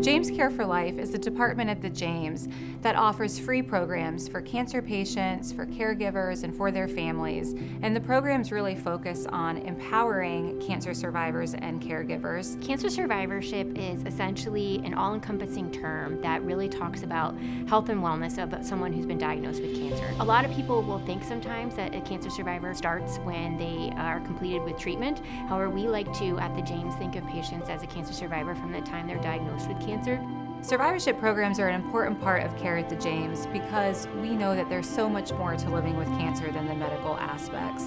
JamesCare for Life is a department at the James that offers free programs for cancer patients, for caregivers, and for their families. And the programs really focus on empowering cancer survivors and caregivers. Cancer survivorship is essentially an all-encompassing term that really talks about health and wellness of someone who's been diagnosed with cancer. A lot of people will think sometimes that a cancer survivor starts when they are completed with treatment. However, we like to, at the James, think of patients as a cancer survivor from the time they're diagnosed with cancer. Survivorship programs are an important part of care at the James because we know that there's so much more to living with cancer than the medical aspects.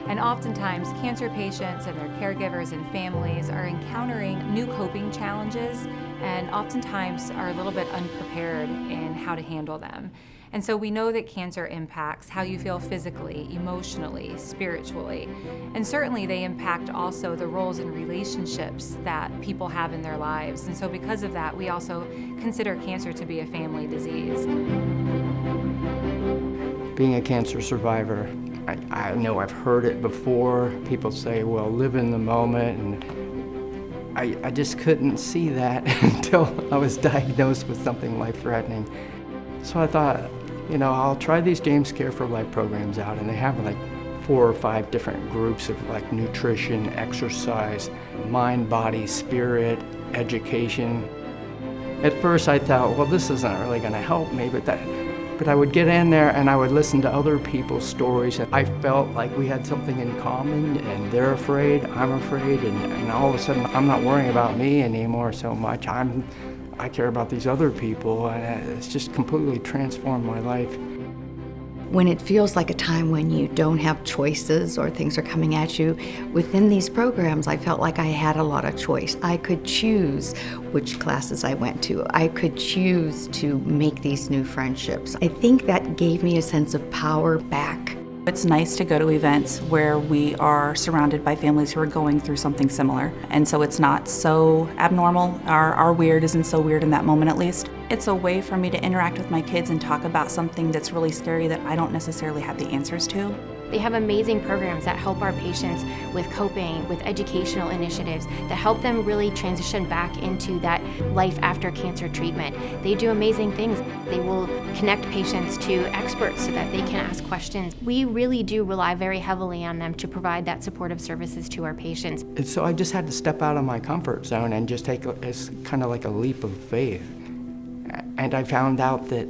And oftentimes, cancer patients and their caregivers and families are encountering new coping challenges and oftentimes are a little bit unprepared in how to handle them. And so we know that cancer impacts how you feel physically, emotionally, spiritually, and certainly they impact also the roles and relationships that people have in their lives. And so because of that, we also consider cancer to be a family disease. Being a cancer survivor, I know I've heard it before. People say, well, live in the moment, and I just couldn't see that until I was diagnosed with something life-threatening. So I thought, I'll try these JamesCare for Life programs out, and they have like 4 or 5 different groups of like nutrition, exercise, mind, body, spirit, education. At first I thought, well, this isn't really gonna help me, but I would get in there and I would listen to other people's stories, and I felt like we had something in common, and they're afraid, I'm afraid, and all of a sudden I'm not worrying about me anymore so much. I care about these other people, and it's just completely transformed my life. When it feels like a time when you don't have choices or things are coming at you, within these programs I felt like I had a lot of choice. I could choose which classes I went to. I could choose to make these new friendships. I think that gave me a sense of power back. It's nice to go to events where we are surrounded by families who are going through something similar. And so it's not so abnormal. Our weird isn't so weird in that moment, at least. It's a way for me to interact with my kids and talk about something that's really scary that I don't necessarily have the answers to. They have amazing programs that help our patients with coping, with educational initiatives that help them really transition back into that life after cancer treatment. They do amazing things. They will connect patients to experts so that they can ask questions. We really do rely very heavily on them to provide that supportive services to our patients. And so I just had to step out of my comfort zone and just take it's kind of like a leap of faith. And I found out that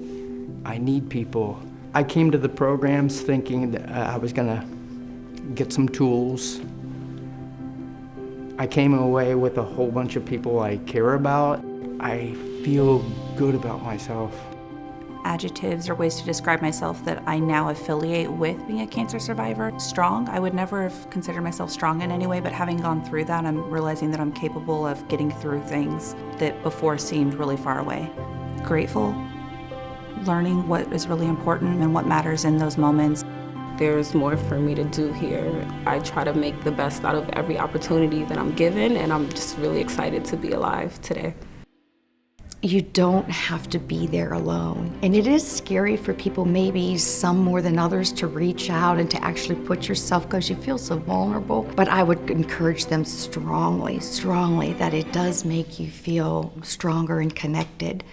I need people. I came to the programs thinking that I was gonna get some tools. I came away with a whole bunch of people I care about. I feel good about myself. Adjectives or ways to describe myself that I now affiliate with being a cancer survivor. Strong. I would never have considered myself strong in any way, but having gone through that, I'm realizing that I'm capable of getting through things that before seemed really far away. Grateful. Learning what is really important and what matters in those moments. There's more for me to do here. I try to make the best out of every opportunity that I'm given, and I'm just really excited to be alive today. You don't have to be there alone. And it is scary for people, maybe some more than others, to reach out and to actually put yourself, because you feel so vulnerable. But I would encourage them strongly, strongly, that it does make you feel stronger and connected.